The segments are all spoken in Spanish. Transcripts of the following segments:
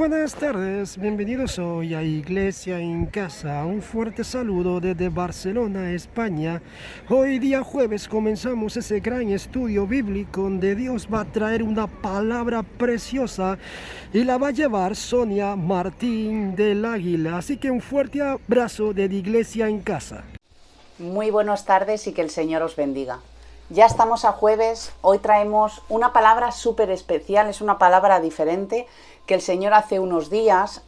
Buenas tardes, bienvenidos hoy a Iglesia en Casa. Un fuerte saludo desde Barcelona, España. Hoy día jueves comenzamos ese gran estudio bíblico donde Dios va a traer una palabra preciosa y la va a llevar Sonia Martín del Águila. Así que un fuerte abrazo desde Iglesia en Casa. Muy buenas tardes y que el Señor os bendiga. Ya estamos a jueves, hoy traemos una palabra súper especial, es una palabra diferente que el Señor hace unos días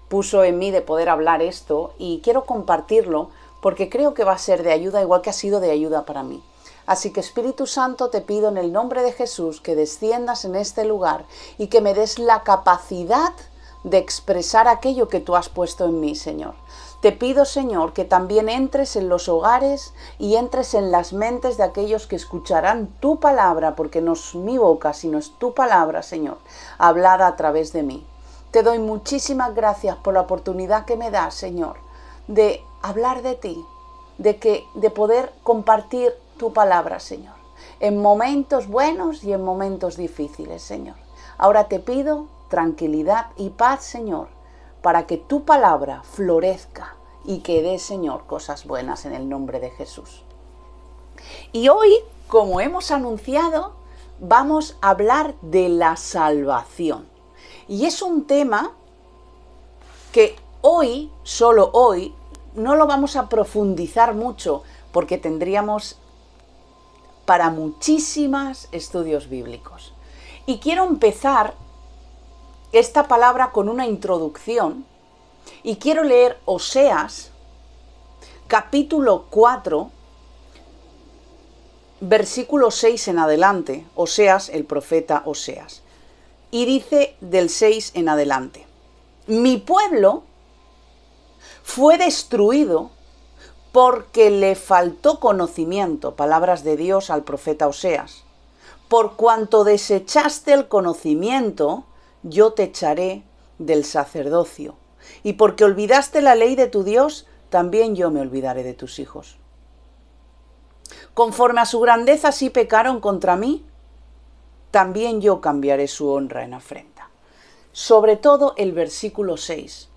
puso en mí de poder hablar esto y quiero compartirlo porque creo que va a ser de ayuda igual que ha sido de ayuda para mí. Así que Espíritu Santo, te pido en el nombre de Jesús que desciendas en este lugar y que me des la capacidad de expresar aquello que tú has puesto en mí, Señor. Te pido, Señor, que también entres en los hogares y entres en las mentes de aquellos que escucharán tu palabra, porque no es mi boca, sino es tu palabra, Señor, hablada a través de mí. Te doy muchísimas gracias por la oportunidad que me das, Señor, de hablar de ti, de poder compartir tu palabra, Señor, en momentos buenos y en momentos difíciles, Señor. Ahora te pido tranquilidad y paz, Señor, para que tu palabra florezca y que dé, Señor, cosas buenas en el nombre de Jesús. Y hoy, como hemos anunciado, vamos a hablar de la salvación. Y es un tema que hoy, solo hoy, no lo vamos a profundizar mucho porque tendríamos para muchísimos estudios bíblicos. Y quiero empezar esta palabra con una introducción y quiero leer Oseas, capítulo 4, versículo 6 en adelante, Oseas, el profeta Oseas, y dice del 6 en adelante: mi pueblo fue destruido porque le faltó conocimiento, palabras de Dios al profeta Oseas, por cuanto desechaste el conocimiento, yo te echaré del sacerdocio, y porque olvidaste la ley de tu Dios, también yo me olvidaré de tus hijos. Conforme a su grandeza sí pecaron contra mí, también yo cambiaré su honra en afrenta. Sobre todo el versículo 6.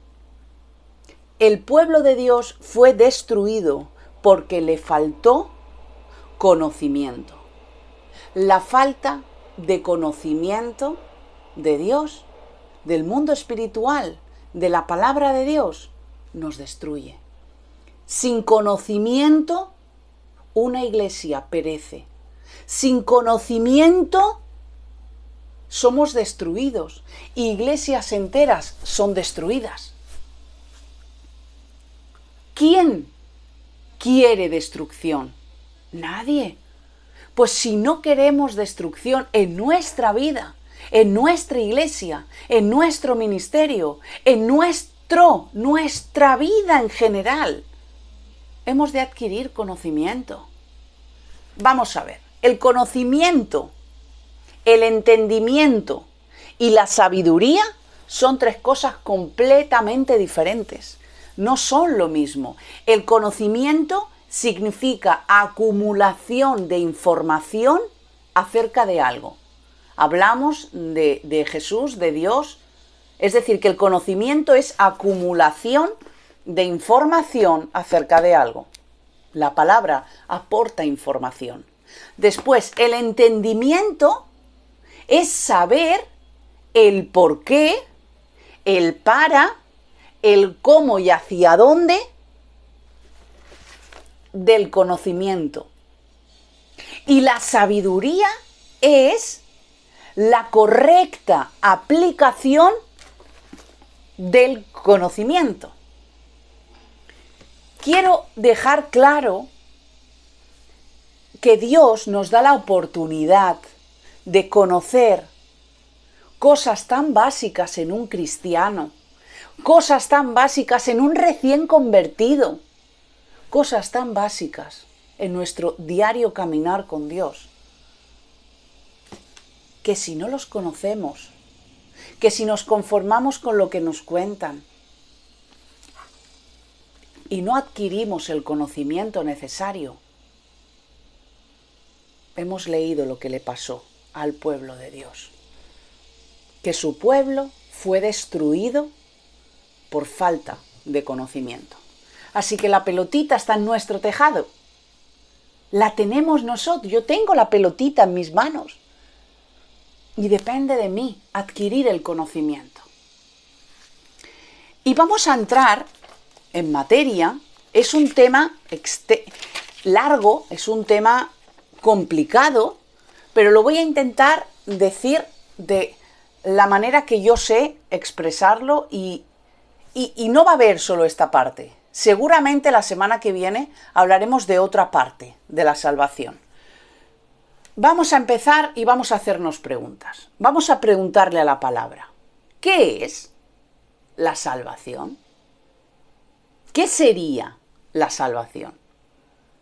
El pueblo de Dios fue destruido porque le faltó conocimiento. La falta de conocimiento de Dios, del mundo espiritual, de la palabra de Dios, nos destruye. Sin conocimiento, una iglesia perece. Sin conocimiento, somos destruidos. Iglesias enteras son destruidas. ¿Quién quiere destrucción? Nadie. Pues si no queremos destrucción en nuestra vida, en nuestra iglesia, en nuestro ministerio, en nuestra vida en general, hemos de adquirir conocimiento. Vamos a ver, el conocimiento, el entendimiento y la sabiduría son tres cosas completamente diferentes. No son lo mismo. El conocimiento significa acumulación de información acerca de algo. Hablamos de Jesús, de Dios, es decir, que el conocimiento es acumulación de información acerca de algo. La palabra aporta información. Después, el entendimiento es saber el por qué, el para, el cómo y hacia dónde del conocimiento. Y la sabiduría es la correcta aplicación del conocimiento. Quiero dejar claro que Dios nos da la oportunidad de conocer cosas tan básicas en un cristiano, cosas tan básicas en un recién convertido, cosas tan básicas en nuestro diario caminar con Dios, que si no los conocemos, que si nos conformamos con lo que nos cuentan y no adquirimos el conocimiento necesario, hemos leído lo que le pasó al pueblo de Dios. que su pueblo fue destruido por falta de conocimiento. Así que la pelotita está en nuestro tejado. La tenemos nosotros. Yo tengo la pelotita en mis manos. Y depende de mí adquirir el conocimiento. Y vamos a entrar en materia. Es un tema largo, es un tema complicado, pero lo voy a intentar decir de la manera que yo sé expresarlo y no va a haber solo esta parte. Seguramente la semana que viene hablaremos de otra parte de la salvación. Vamos a empezar y vamos a hacernos preguntas. Vamos a preguntarle a la palabra, ¿qué es la salvación? ¿Qué sería la salvación?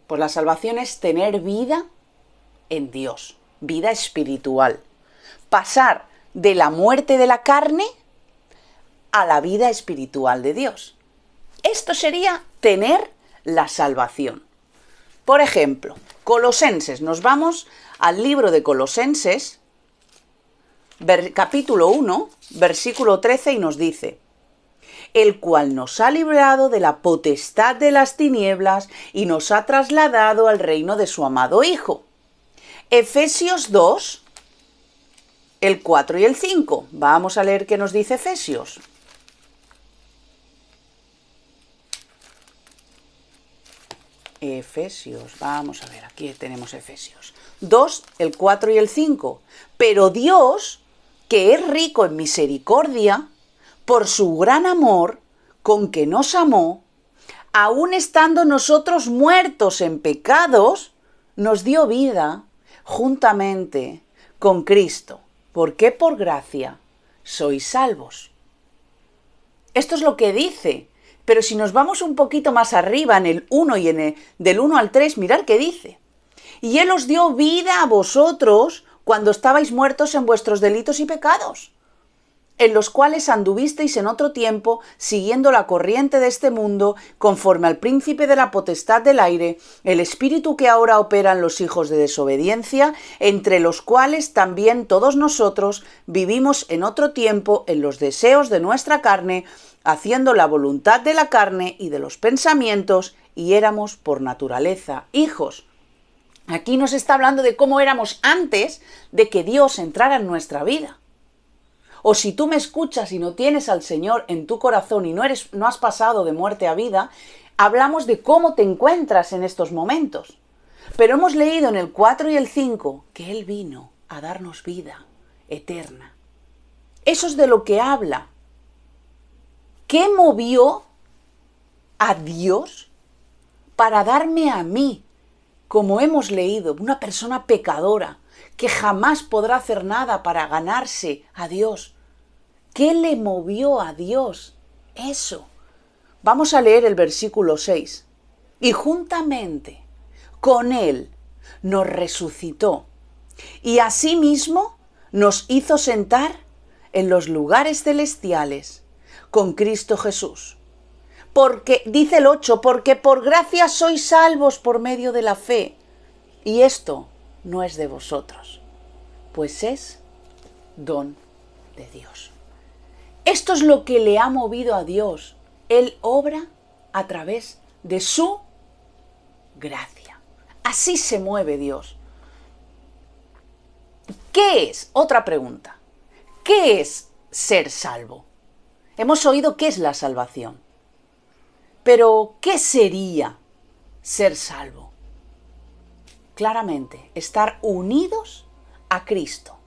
Pues la salvación es tener vida en Dios, vida espiritual. Pasar de la muerte de la carne a la vida espiritual de Dios. Esto sería tener la salvación. Por ejemplo, Colosenses, nos vamos al libro de Colosenses, capítulo 1, versículo 13, y nos dice: el cual nos ha librado de la potestad de las tinieblas y nos ha trasladado al reino de su amado Hijo. Efesios 2, el 4 y el 5. Vamos a leer qué nos dice Efesios. Efesios, vamos a ver, aquí tenemos Efesios 2, el 4 y el 5. Pero Dios, que es rico en misericordia, por su gran amor con que nos amó, aun estando nosotros muertos en pecados, nos dio vida juntamente con Cristo, porque por gracia sois salvos. Esto es lo que dice. Pero si nos vamos un poquito más arriba, en el 1 y del 1 al 3, mirad qué dice. Y Él os dio vida a vosotros cuando estabais muertos en vuestros delitos y pecados, en los cuales anduvisteis en otro tiempo, siguiendo la corriente de este mundo, conforme al príncipe de la potestad del aire, el espíritu que ahora opera en los hijos de desobediencia, entre los cuales también todos nosotros vivimos en otro tiempo en los deseos de nuestra carne, haciendo la voluntad de la carne y de los pensamientos, y éramos por naturaleza hijos. Aquí nos está hablando de cómo éramos antes de que Dios entrara en nuestra vida. O si tú me escuchas y no tienes al Señor en tu corazón y no has pasado de muerte a vida, hablamos de cómo te encuentras en estos momentos. Pero hemos leído en el 4 y el 5 que Él vino a darnos vida eterna. Eso es de lo que habla. ¿Qué movió a Dios para darme a mí, como hemos leído, una persona pecadora que jamás podrá hacer nada para ganarse a Dios? ¿Qué le movió a Dios? Eso. Vamos a leer el versículo 6. Y juntamente con Él nos resucitó y asimismo nos hizo sentar en los lugares celestiales con Cristo Jesús. Porque, dice el 8, porque por gracia sois salvos por medio de la fe. Y esto no es de vosotros, pues es don de Dios. Esto es lo que le ha movido a Dios. Él obra a través de su gracia. Así se mueve Dios. ¿Qué es? Otra pregunta. ¿Qué es ser salvo? Hemos oído qué es la salvación. Pero, ¿qué sería ser salvo? Claramente, estar unidos a Cristo.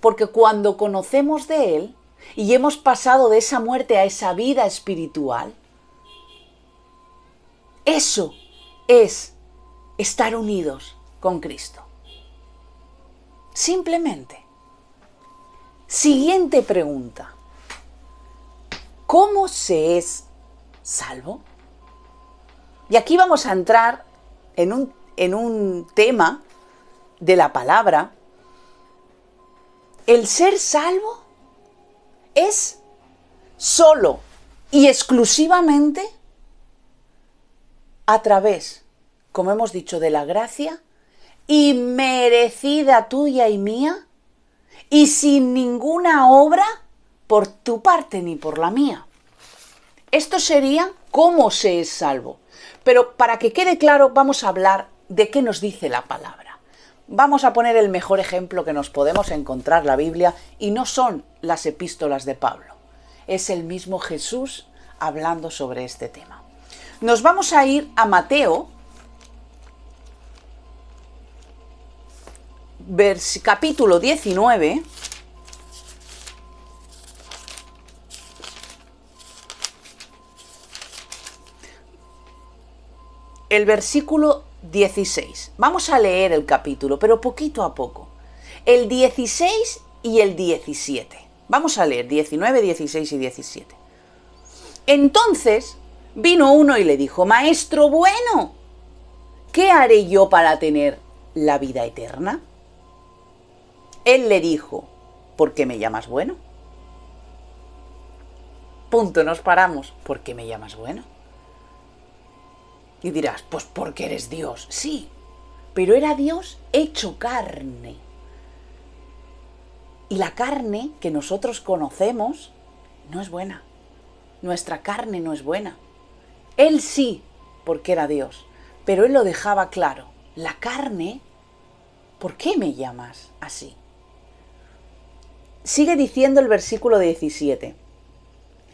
Porque cuando conocemos de Él y hemos pasado de esa muerte a esa vida espiritual, eso es estar unidos con Cristo. Simplemente. Siguiente pregunta. ¿Cómo se es salvo? Y aquí vamos a entrar en un tema de la palabra. El ser salvo es solo y exclusivamente a través, como hemos dicho, de la gracia inmerecida tuya y mía, y sin ninguna obra por tu parte ni por la mía. Esto sería cómo se es salvo. Pero para que quede claro, vamos a hablar de qué nos dice la palabra. Vamos a poner el mejor ejemplo que nos podemos encontrar en la Biblia, y no son las epístolas de Pablo. Es el mismo Jesús hablando sobre este tema. Nos vamos a ir a Mateo, capítulo 19, el versículo 16. Vamos a leer el capítulo, pero poquito a poco. El 16 y el 17. Vamos a leer 19, 16 y 17. Entonces vino uno y le dijo: Maestro bueno, ¿qué haré yo para tener la vida eterna? Él le dijo: ¿por qué me llamas bueno? Punto, nos paramos. ¿Por qué me llamas bueno? Y dirás: pues porque eres Dios. Sí, pero era Dios hecho carne. Y la carne que nosotros conocemos no es buena. Nuestra carne no es buena. Él sí, porque era Dios. Pero él lo dejaba claro. La carne, ¿por qué me llamas así? Sigue diciendo el versículo 17.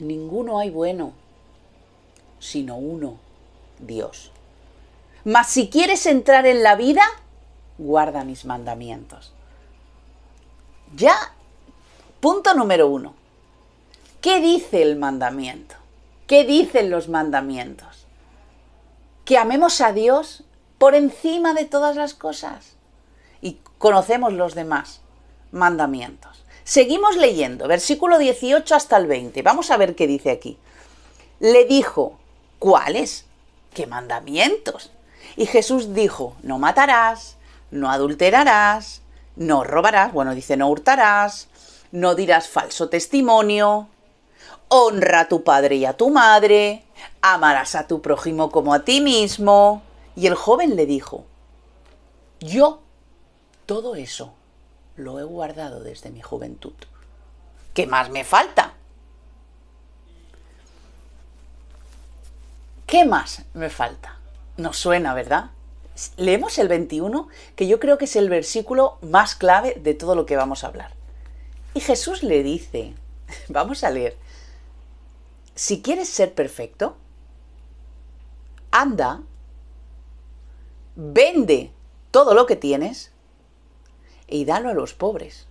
Ninguno hay bueno, sino uno, Dios. Mas si quieres entrar en la vida, guarda mis mandamientos. Ya, punto número 1. ¿Qué dice el mandamiento? ¿Qué dicen los mandamientos? Que amemos a Dios por encima de todas las cosas. Y conocemos los demás mandamientos. Seguimos leyendo, versículo 18 hasta el 20. Vamos a ver qué dice aquí. Le dijo: ¿cuáles? ¿Qué mandamientos? Y Jesús dijo: no matarás, no adulterarás, no robarás, bueno, dice no hurtarás, no dirás falso testimonio, honra a tu padre y a tu madre, amarás a tu prójimo como a ti mismo. Y el joven le dijo: yo todo eso lo he guardado desde mi juventud. ¿Qué más me falta? ¿Qué más me falta? Nos suena, ¿verdad? Leemos el 21, que yo creo que es el versículo más clave de todo lo que vamos a hablar. Y Jesús le dice, vamos a leer: si quieres ser perfecto, anda, vende todo lo que tienes y dalo a los pobres.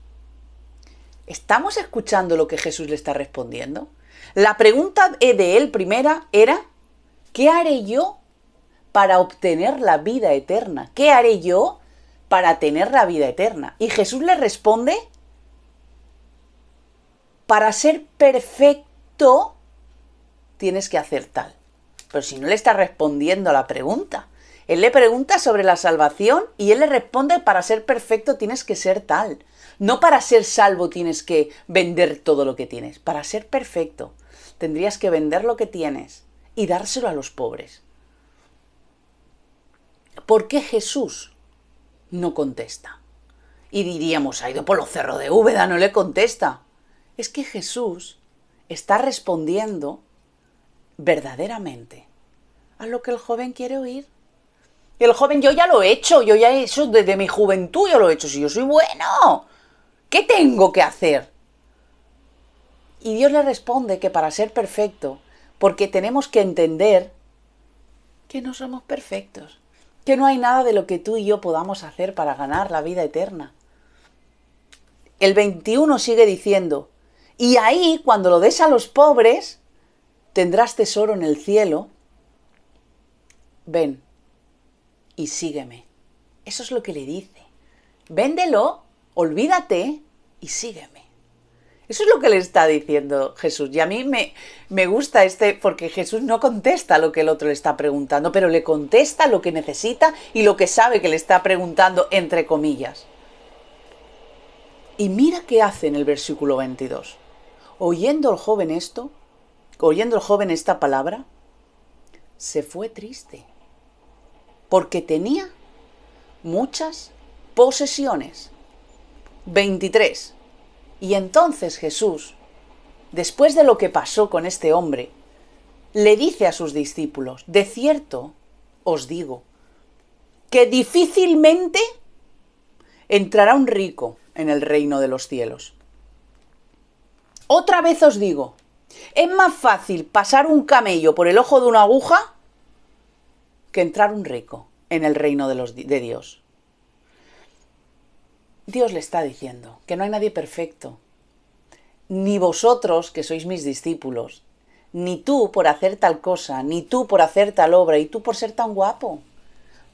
¿Estamos escuchando lo que Jesús le está respondiendo? La pregunta de él primera era: ¿qué haré yo para obtener la vida eterna? ¿Qué haré yo para tener la vida eterna? Y Jesús le responde: para ser perfecto tienes que hacer tal. Pero si no le está respondiendo a la pregunta. Él le pregunta sobre la salvación y él le responde: para ser perfecto tienes que ser tal. No para ser salvo tienes que vender todo lo que tienes. Para ser perfecto tendrías que vender lo que tienes y dárselo a los pobres. ¿Por qué Jesús no contesta? Y diríamos: ha ido por los cerros de Úbeda, no le contesta. Es que Jesús está respondiendo verdaderamente a lo que el joven quiere oír. Y el joven: yo ya lo he hecho, yo ya he hecho desde mi juventud, yo lo he hecho, si yo soy bueno, ¿qué tengo que hacer? Y Dios le responde que para ser perfecto, porque tenemos que entender que no somos perfectos, que no hay nada de lo que tú y yo podamos hacer para ganar la vida eterna. El 21 sigue diciendo: y ahí, cuando lo des a los pobres, tendrás tesoro en el cielo. Ven y sígueme. Eso es lo que le dice. Véndelo, olvídate y sígueme. Eso es lo que le está diciendo Jesús. Y a mí me gusta porque Jesús no contesta lo que el otro le está preguntando, pero le contesta lo que necesita y lo que sabe que le está preguntando, entre comillas. Y mira qué hace en el versículo 22. Oyendo el joven esta palabra, se fue triste, porque tenía muchas posesiones. 23. Y entonces Jesús, después de lo que pasó con este hombre, le dice a sus discípulos: de cierto os digo que difícilmente entrará un rico en el reino de los cielos. Otra vez os digo, es más fácil pasar un camello por el ojo de una aguja que entrar un rico en el reino de Dios. Dios le está diciendo que no hay nadie perfecto. Ni vosotros, que sois mis discípulos, ni tú por hacer tal cosa, ni tú por hacer tal obra, y tú por ser tan guapo.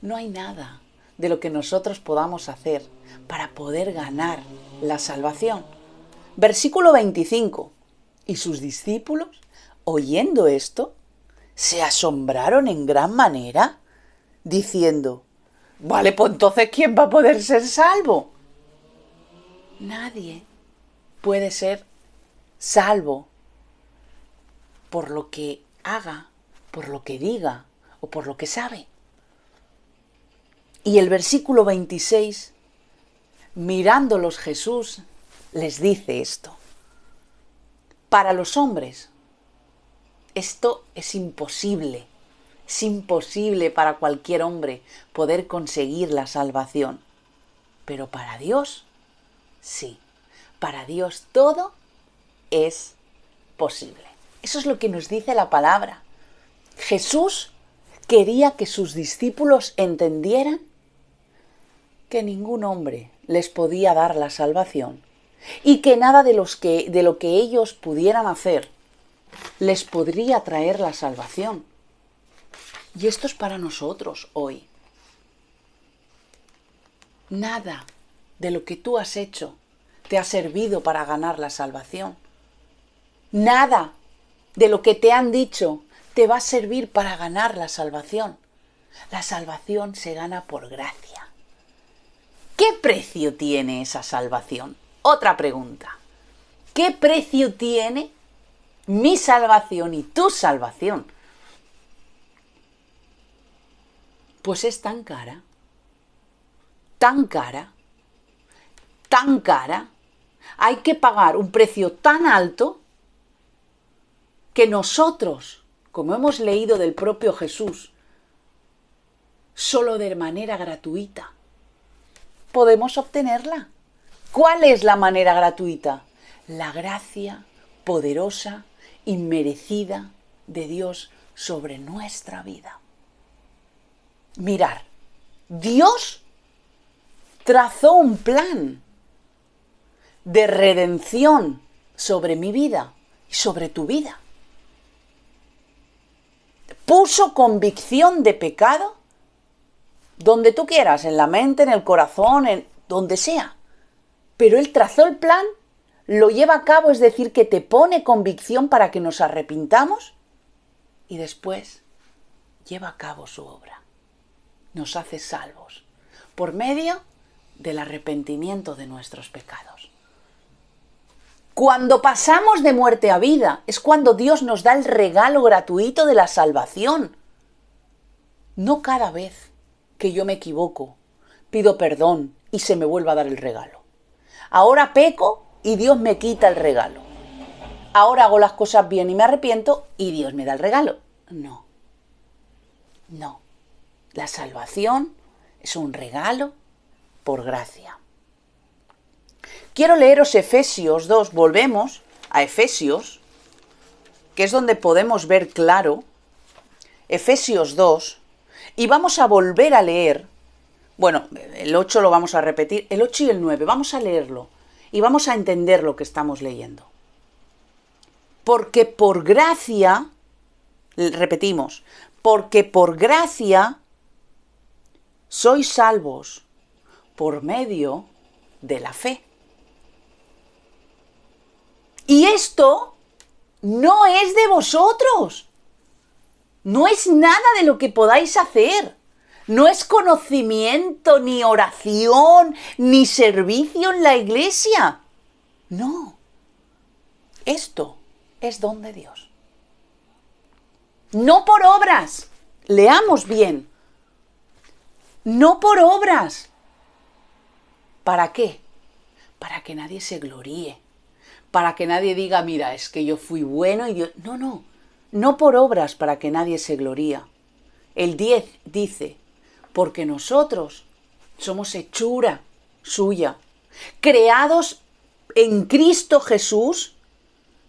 No hay nada de lo que nosotros podamos hacer para poder ganar la salvación. Versículo 25. Y sus discípulos, oyendo esto, se asombraron en gran manera, diciendo: vale, pues entonces ¿quién va a poder ser salvo? Nadie puede ser salvo por lo que haga, por lo que diga o por lo que sabe. Y el versículo 26, mirándolos Jesús, les dice esto: para los hombres esto es imposible para cualquier hombre poder conseguir la salvación, pero para Dios sí, para Dios todo es posible. Eso es lo que nos dice la palabra. Jesús quería que sus discípulos entendieran que ningún hombre les podía dar la salvación y que nada de lo que ellos pudieran hacer les podría traer la salvación. Y esto es para nosotros hoy. Nada de lo que tú has hecho te ha servido para ganar la salvación. Nada de lo que te han dicho te va a servir para ganar la salvación. La salvación se gana por gracia. ¿Qué precio tiene esa salvación? Otra pregunta. ¿Qué precio tiene mi salvación y tu salvación? Pues es tan cara, tan cara, tan cara. Hay que pagar un precio tan alto que nosotros, como hemos leído del propio Jesús, solo de manera gratuita podemos obtenerla. ¿Cuál es la manera gratuita? La gracia poderosa, inmerecida de Dios sobre nuestra vida. Mirar, Dios trazó un plan de redención sobre mi vida y sobre tu vida. Puso convicción de pecado donde tú quieras, en la mente, en el corazón, en donde sea. Pero Él trazó el plan, lo lleva a cabo, es decir, que te pone convicción para que nos arrepintamos y después lleva a cabo su obra. Nos hace salvos por medio del arrepentimiento de nuestros pecados. Cuando pasamos de muerte a vida es cuando Dios nos da el regalo gratuito de la salvación. No cada vez que yo me equivoco, pido perdón y se me vuelva a dar el regalo. Ahora peco y Dios me quita el regalo. Ahora hago las cosas bien y me arrepiento y Dios me da el regalo. No. La salvación es un regalo por gracia. Quiero leeros Efesios 2. Volvemos a Efesios, que es donde podemos ver claro. Efesios 2. Y vamos a volver a leer. Bueno, el 8 lo vamos a repetir. El 8 y el 9. Vamos a leerlo. Y vamos a entender lo que estamos leyendo. Porque por gracia, repetimos, porque por gracia sois salvos por medio de la fe. Y esto no es de vosotros. No es nada de lo que podáis hacer. No es conocimiento, ni oración, ni servicio en la iglesia. No. Esto es don de Dios. No por obras. Leamos bien. No por obras. ¿Para qué? Para que nadie se gloríe. para que nadie diga, mira, es que yo fui bueno y Dios... No, no por obras para que nadie se gloría. El 10 dice, porque nosotros somos hechura suya, creados en Cristo Jesús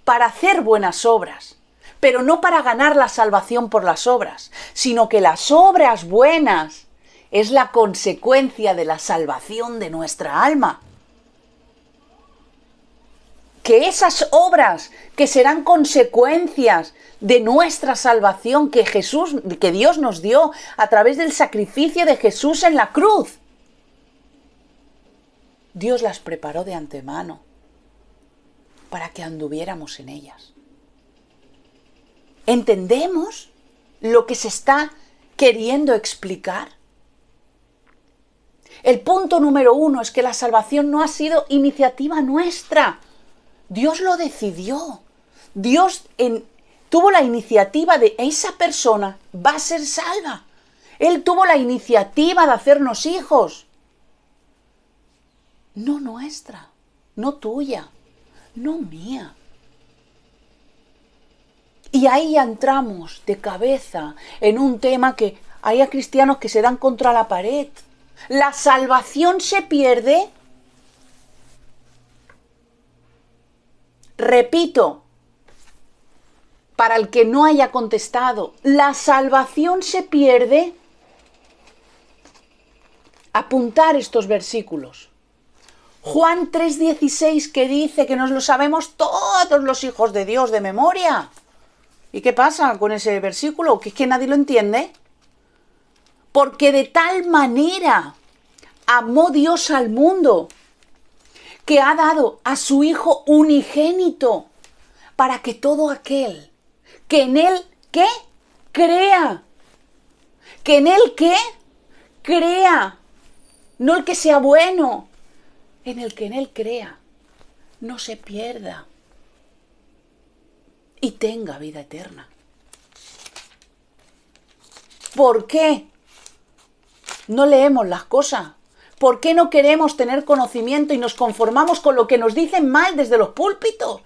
para hacer buenas obras, pero no para ganar la salvación por las obras, sino que las obras buenas es la consecuencia de la salvación de nuestra alma. Que esas obras que serán consecuencias de nuestra salvación que Dios nos dio a través del sacrificio de Jesús en la cruz, Dios las preparó de antemano para que anduviéramos en ellas. ¿Entendemos lo que se está queriendo explicar? El punto número 1 es que la salvación no ha sido iniciativa nuestra. Dios lo decidió. Dios tuvo la iniciativa de esa persona va a ser salva. Él tuvo la iniciativa de hacernos hijos. No nuestra, no tuya, no mía. Y ahí ya entramos de cabeza en un tema que hay a cristianos que se dan contra la pared. La salvación se pierde. Repito, para el que no haya contestado, la salvación se pierde. Apuntar estos versículos. Juan 3:16 que dice que nos lo sabemos todos los hijos de Dios de memoria. ¿Y qué pasa con ese versículo? Que es que nadie lo entiende. Porque de tal manera amó Dios al mundo que ha dado a su Hijo unigénito para que todo aquel que en Él, ¿qué? Crea. Que en Él, ¿qué? Crea. No el que sea bueno. En el que en Él crea. No se pierda. Y tenga vida eterna. ¿Por qué no leemos las cosas? ¿Por qué no queremos tener conocimiento y nos conformamos con lo que nos dicen mal desde los púlpitos?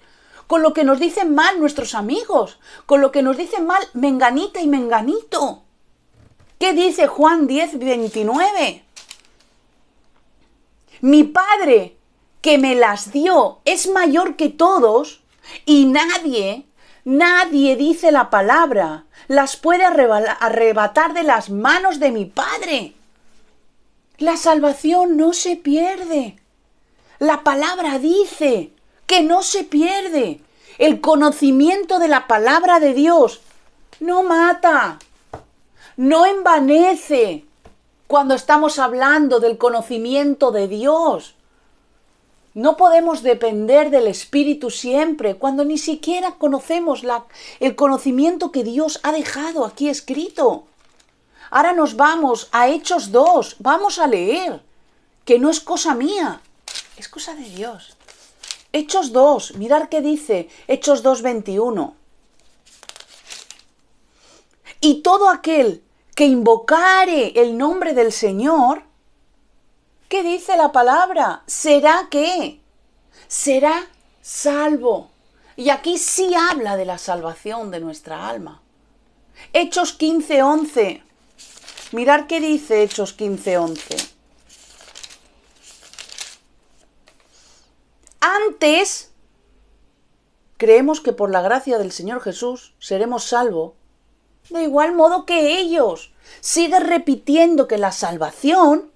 Con lo que nos dicen mal nuestros amigos, con lo que nos dicen mal menganita y menganito. ¿Qué dice Juan 10:29? Mi Padre que me las dio es mayor que todos y nadie dice la palabra, las puede arrebatar de las manos de mi Padre. La salvación no se pierde. La palabra dice que no se pierde. El conocimiento de la palabra de Dios no mata, no envanece cuando estamos hablando del conocimiento de Dios. No podemos depender del Espíritu siempre cuando ni siquiera conocemos el conocimiento que Dios ha dejado aquí escrito. Ahora nos vamos a Hechos 2, vamos a leer, que no es cosa mía, es cosa de Dios. Hechos 2, mirad qué dice, Hechos 2:21. Y todo aquel que invocare el nombre del Señor, ¿qué dice la palabra? ¿Será qué? Será salvo. Y aquí sí habla de la salvación de nuestra alma. Hechos 15:11. Mirad qué dice Hechos 15:11. Antes, creemos que por la gracia del Señor Jesús seremos salvos. De igual modo que ellos. Sigue repitiendo que la salvación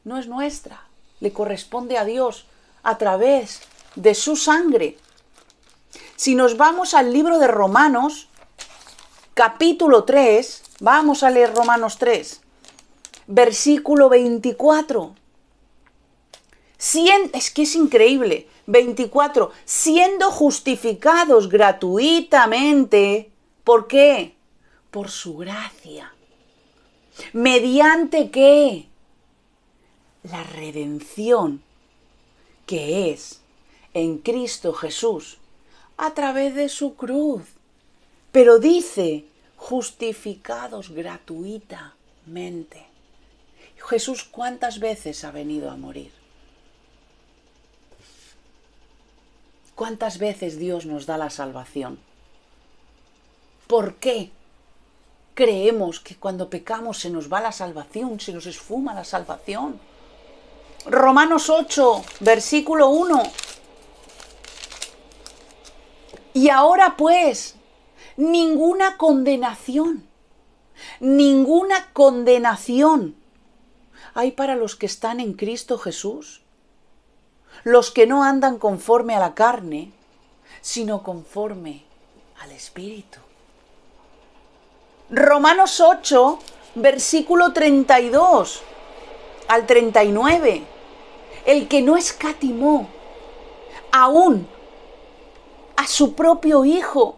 no es nuestra. Le corresponde a Dios a través de su sangre. Si nos vamos al libro de Romanos, capítulo 3, vamos a leer Romanos 3, versículo 24. Es que es increíble. 24. Siendo justificados gratuitamente. ¿Por qué? Por su gracia. ¿Mediante qué? La redención que es en Cristo Jesús a través de su cruz. Pero dice, justificados gratuitamente. Jesús, ¿cuántas veces ha venido a morir? ¿Cuántas veces Dios nos da la salvación? ¿Por qué creemos que cuando pecamos se nos va la salvación, se nos esfuma la salvación? Romanos 8, versículo 1. Y ahora pues, ninguna condenación hay para los que están en Cristo Jesús, los que no andan conforme a la carne, sino conforme al Espíritu. Romanos 8, versículo 32 al 39. El que no escatimó aún a su propio Hijo,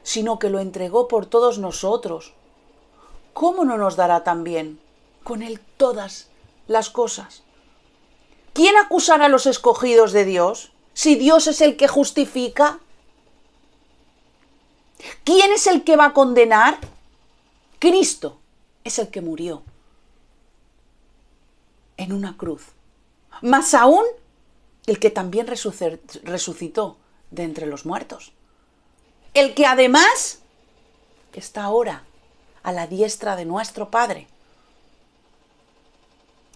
sino que lo entregó por todos nosotros, ¿cómo no nos dará también con Él todas las cosas? ¿Quién acusará a los escogidos de Dios si Dios es el que justifica? ¿Quién es el que va a condenar? Cristo es el que murió en una cruz. Más aún, el que también resucitó de entre los muertos. El que además está ahora a la diestra de nuestro Padre.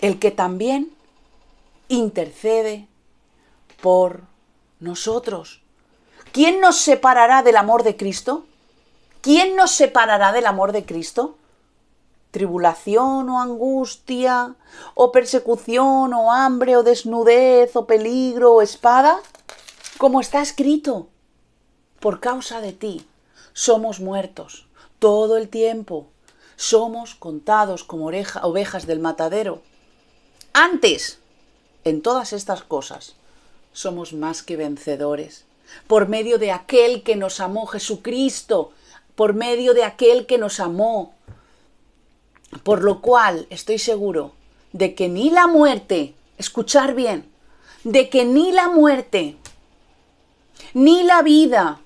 El que también intercede por nosotros. ¿Quién nos separará del amor de Cristo? ¿Quién nos separará del amor de Cristo? ¿Tribulación o angustia, o persecución, o hambre, o desnudez, o peligro, o espada? Como está escrito, por causa de ti somos muertos todo el tiempo, somos contados como ovejas del matadero. Antes, en todas estas cosas, somos más que vencedores, por medio de aquel que nos amó, Jesucristo, por medio de aquel que nos amó. Por lo cual estoy seguro de que ni la muerte, escuchar bien, de que ni la muerte, ni la vida,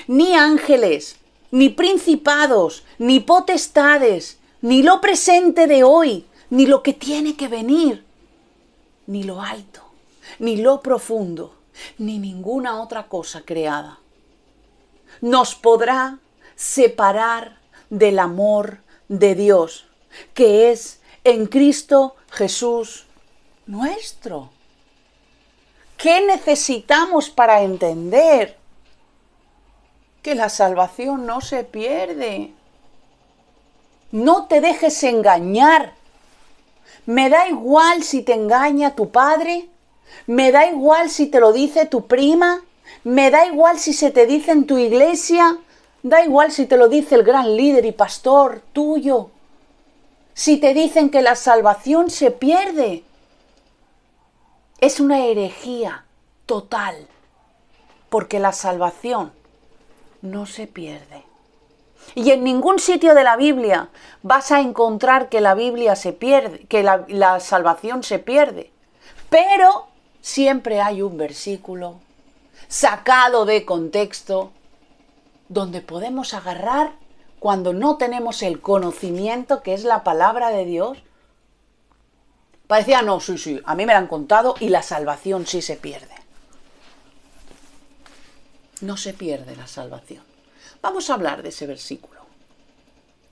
ni ángeles, ni principados, ni potestades, ni lo presente de hoy, ni lo que tiene que venir, ni lo alto, ni lo profundo, ni ninguna otra cosa creada nos podrá separar del amor de Dios, que es en Cristo Jesús nuestro. ¿Qué necesitamos para entender que la salvación no se pierde? No te dejes engañar. Me da igual si te engaña tu padre, me da igual si te lo dice tu prima, me da igual si se te dice en tu iglesia, da igual si te lo dice el gran líder y pastor tuyo. Si te dicen que la salvación se pierde, es una herejía total, porque la salvación no se pierde. Y en ningún sitio de la Biblia vas a encontrar que la Biblia se pierde, que la salvación se pierde. Pero siempre hay un versículo sacado de contexto donde podemos agarrar cuando no tenemos el conocimiento que es la palabra de Dios. Parecía, no, sí, a mí me la han contado y la salvación sí se pierde. No se pierde la salvación. Vamos a hablar de ese versículo.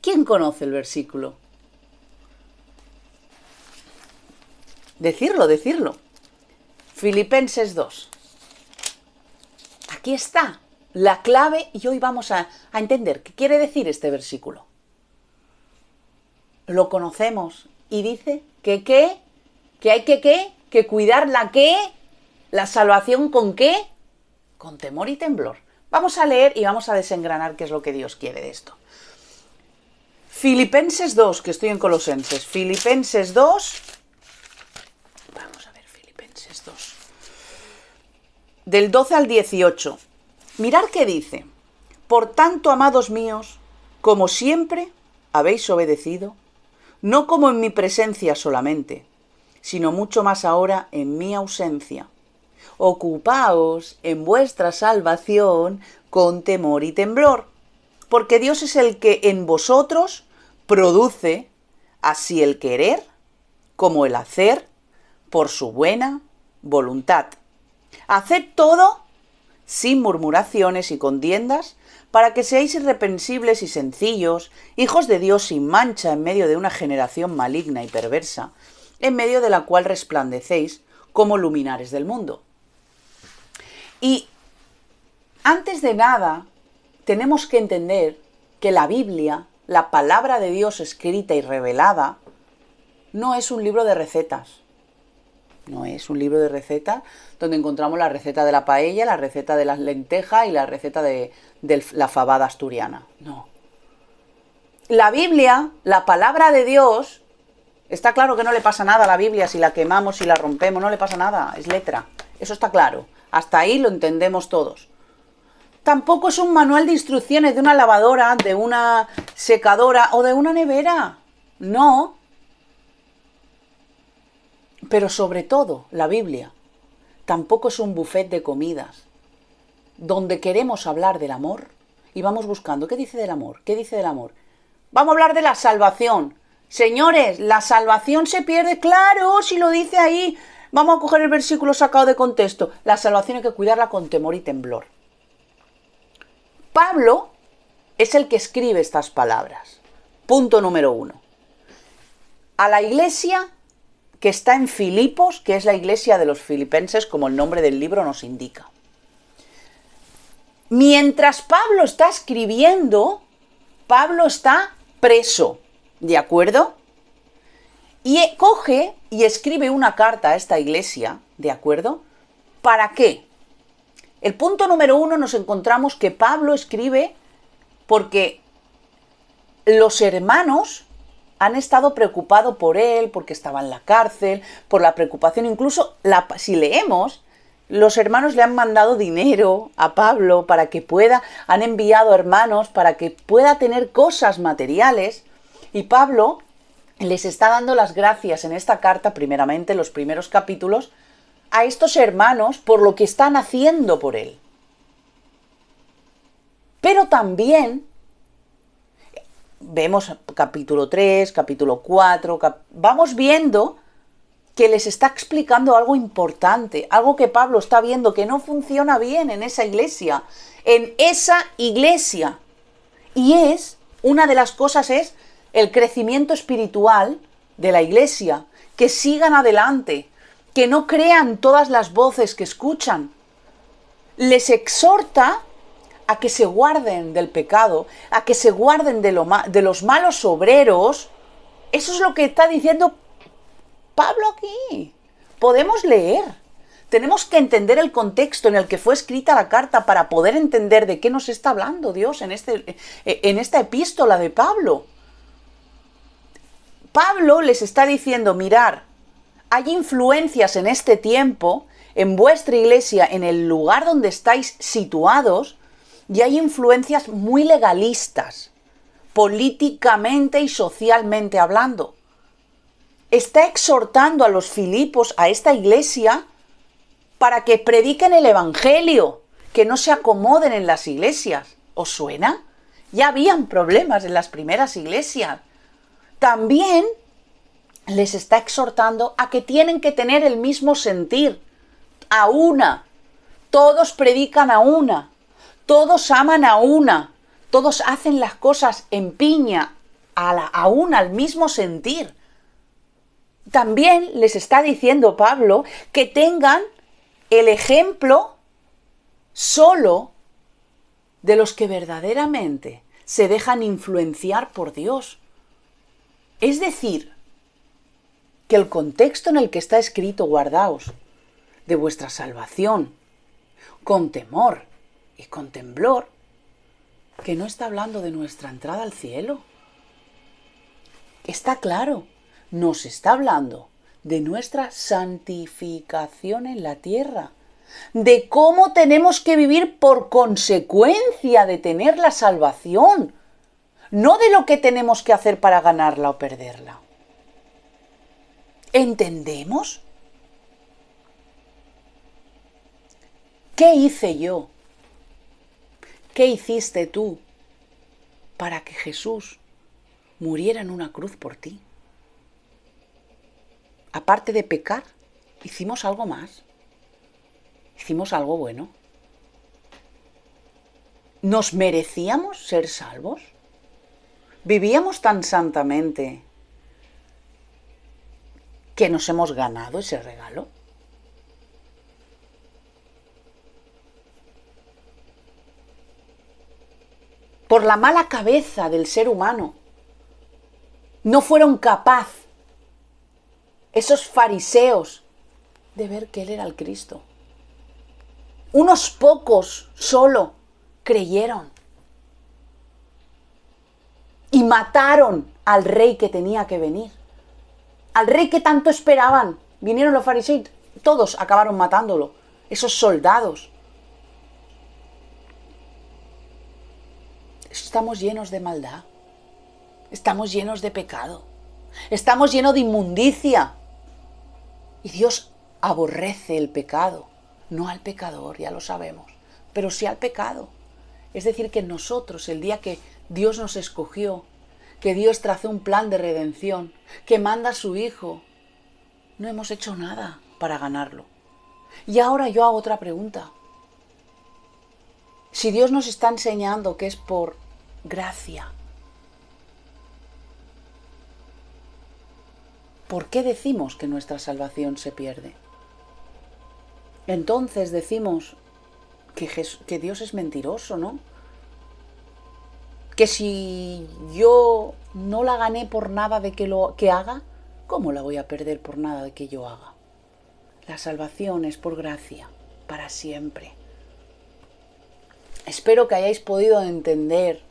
¿Quién conoce el versículo? Decirlo. Filipenses 2. Aquí está la clave y hoy vamos a entender qué quiere decir este versículo. Lo conocemos y dice que hay que cuidar la salvación ¿con qué? Con temor y temblor. Vamos a leer y vamos a desengranar qué es lo que Dios quiere de esto. Filipenses 2, que estoy en Colosenses. Filipenses 2. Vamos a ver, Filipenses 2. Del 12 al 18. Mirad qué dice. Por tanto, amados míos, como siempre habéis obedecido, no como en mi presencia solamente, sino mucho más ahora en mi ausencia. Ocupaos en vuestra salvación con temor y temblor, porque Dios es el que en vosotros produce así el querer como el hacer por su buena voluntad. Haced todo sin murmuraciones y contiendas, para que seáis irreprensibles y sencillos, hijos de Dios sin mancha en medio de una generación maligna y perversa, en medio de la cual resplandecéis como luminares del mundo. Y antes de nada, tenemos que entender que la Biblia, la palabra de Dios escrita y revelada, no es un libro de recetas. No es un libro de recetas donde encontramos la receta de la paella, la receta de las lentejas y la receta de la fabada asturiana. No. La Biblia, la palabra de Dios, está claro que no le pasa nada a la Biblia si la quemamos, si la rompemos, no le pasa nada, es letra. Eso está claro. Hasta ahí lo entendemos todos. Tampoco es un manual de instrucciones de una lavadora, de una secadora o de una nevera. No. Pero sobre todo, la Biblia tampoco es un buffet de comidas donde queremos hablar del amor y vamos buscando, ¿qué dice del amor? ¿Qué dice del amor? Vamos a hablar de la salvación. Señores, la salvación se pierde, claro, si lo dice ahí. Vamos a coger el versículo sacado de contexto. La salvación hay que cuidarla con temor y temblor. Pablo es el que escribe estas palabras. Punto número 1. A la iglesia que está en Filipos, que es la iglesia de los filipenses, como el nombre del libro nos indica. Mientras Pablo está escribiendo, Pablo está preso, ¿de acuerdo? Y coge y escribe una carta a esta iglesia, ¿de acuerdo? ¿Para qué? El punto número 1 nos encontramos que Pablo escribe porque los hermanos han estado preocupados por él, porque estaba en la cárcel, por la preocupación. Incluso, si leemos, los hermanos le han mandado dinero a Pablo para que pueda, han enviado hermanos para que pueda tener cosas materiales. Y Pablo les está dando las gracias en esta carta, primeramente, los primeros capítulos, a estos hermanos por lo que están haciendo por él. Pero también vemos capítulo 3, capítulo 4, vamos viendo que les está explicando algo importante, algo que Pablo está viendo que no funciona bien en esa iglesia. Y una de las cosas es el crecimiento espiritual de la iglesia, que sigan adelante, que no crean todas las voces que escuchan. Les exhorta a que se guarden del pecado, a que se guarden de los malos obreros. Eso es lo que está diciendo Pablo aquí. Podemos leer. Tenemos que entender el contexto en el que fue escrita la carta para poder entender de qué nos está hablando Dios en esta epístola de Pablo. Pablo les está diciendo, mirar, hay influencias en este tiempo, en vuestra iglesia, en el lugar donde estáis situados, y hay influencias muy legalistas, políticamente y socialmente hablando. Está exhortando a los Filipos, a esta iglesia, para que prediquen el evangelio, que no se acomoden en las iglesias. ¿Os suena? Ya habían problemas en las primeras iglesias. También les está exhortando a que tienen que tener el mismo sentir, a una. Todos predican a una. Todos aman a una, todos hacen las cosas en piña, al mismo sentir. También les está diciendo Pablo que tengan el ejemplo solo de los que verdaderamente se dejan influenciar por Dios. Es decir, que el contexto en el que está escrito, guardaos de vuestra salvación, con temor y con temblor, que no está hablando de nuestra entrada al cielo. Está claro, nos está hablando de nuestra santificación en la tierra, de cómo tenemos que vivir por consecuencia de tener la salvación, no de lo que tenemos que hacer para ganarla o perderla. ¿Entendemos? ¿Qué hice yo? ¿Qué hiciste tú para que Jesús muriera en una cruz por ti? Aparte de pecar, ¿hicimos algo más? ¿Hicimos algo bueno? ¿Nos merecíamos ser salvos? ¿Vivíamos tan santamente que nos hemos ganado ese regalo? Por la mala cabeza del ser humano, no fueron capaces esos fariseos de ver que Él era el Cristo. Unos pocos solo creyeron y mataron al rey que tenía que venir, al rey que tanto esperaban. Vinieron los fariseos y todos acabaron matándolo, esos soldados. Estamos llenos de maldad, estamos llenos de pecado, estamos llenos de inmundicia. Y Dios aborrece el pecado, no al pecador, ya lo sabemos, pero sí al pecado. Es decir, que nosotros, el día que Dios nos escogió, que Dios trazó un plan de redención, que manda a su Hijo, no hemos hecho nada para ganarlo. Y ahora yo hago otra pregunta. Si Dios nos está enseñando que es por gracia, ¿por qué decimos que nuestra salvación se pierde? Entonces decimos que Dios es mentiroso, ¿no? Que si yo no la gané por nada de que haga, ¿cómo la voy a perder por nada de que yo haga? La salvación es por gracia, para siempre. Espero que hayáis podido entender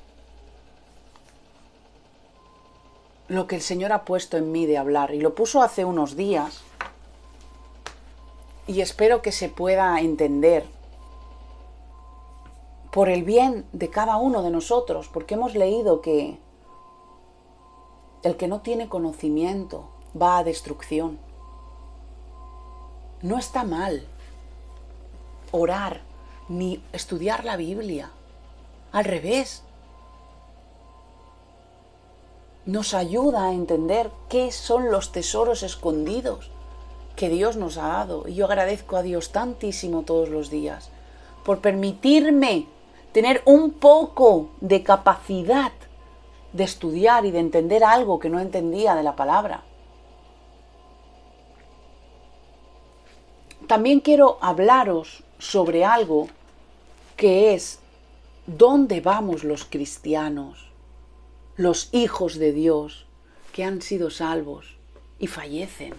lo que el Señor ha puesto en mí de hablar, y lo puso hace unos días, y espero que se pueda entender por el bien de cada uno de nosotros, porque hemos leído que el que no tiene conocimiento va a destrucción. No está mal orar ni estudiar la Biblia. Al revés, nos ayuda a entender qué son los tesoros escondidos que Dios nos ha dado. Y yo agradezco a Dios tantísimo todos los días por permitirme tener un poco de capacidad de estudiar y de entender algo que no entendía de la palabra. También quiero hablaros sobre algo que es dónde vamos los cristianos, los hijos de Dios que han sido salvos y fallecen.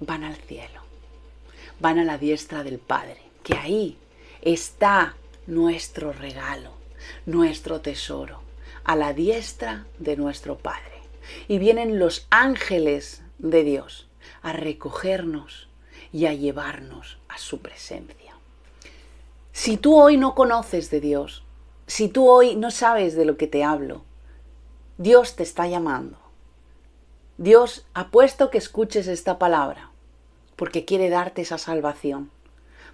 Van al cielo, van a la diestra del Padre, que ahí está nuestro regalo, nuestro tesoro, a la diestra de nuestro Padre. Y vienen los ángeles de Dios a recogernos y a llevarnos a su presencia. Si tú hoy no conoces de Dios, si tú hoy no sabes de lo que te hablo, Dios te está llamando. Dios ha puesto que escuches esta palabra porque quiere darte esa salvación,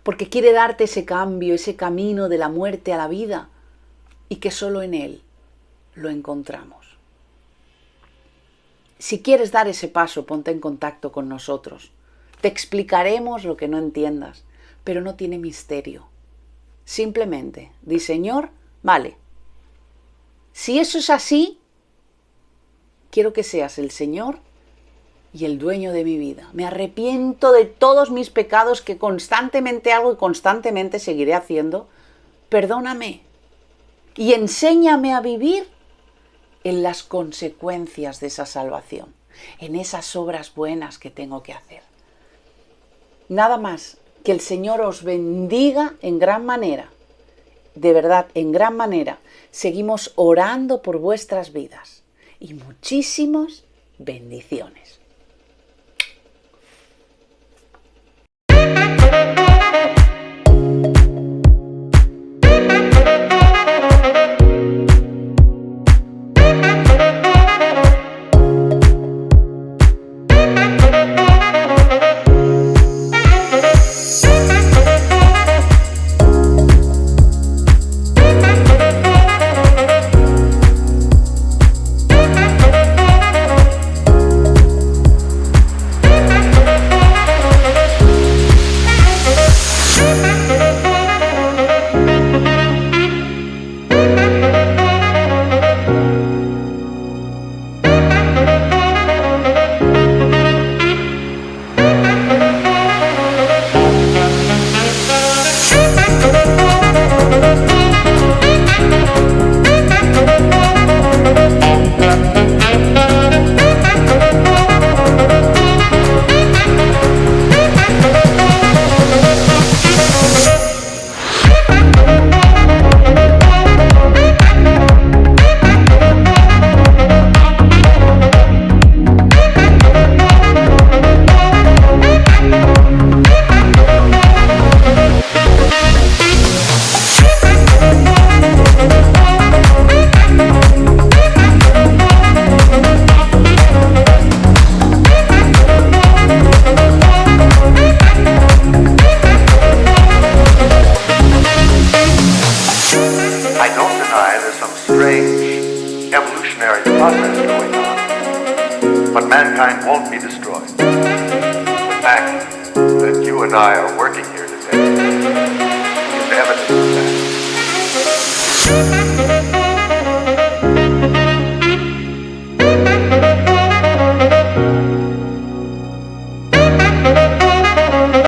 porque quiere darte ese cambio, ese camino de la muerte a la vida, y que solo en Él lo encontramos. Si quieres dar ese paso, ponte en contacto con nosotros. Te explicaremos lo que no entiendas, pero no tiene misterio. Simplemente di: Señor, vale, si eso es así, quiero que seas el Señor y el dueño de mi vida. Me arrepiento de todos mis pecados que constantemente hago y constantemente seguiré haciendo. Perdóname y enséñame a vivir en las consecuencias de esa salvación, en esas obras buenas que tengo que hacer. Nada más, que el Señor os bendiga en gran manera. De verdad, en gran manera. Seguimos orando por vuestras vidas y muchísimas bendiciones. evolutionary process going on. But mankind won't be destroyed. The fact that you and I are working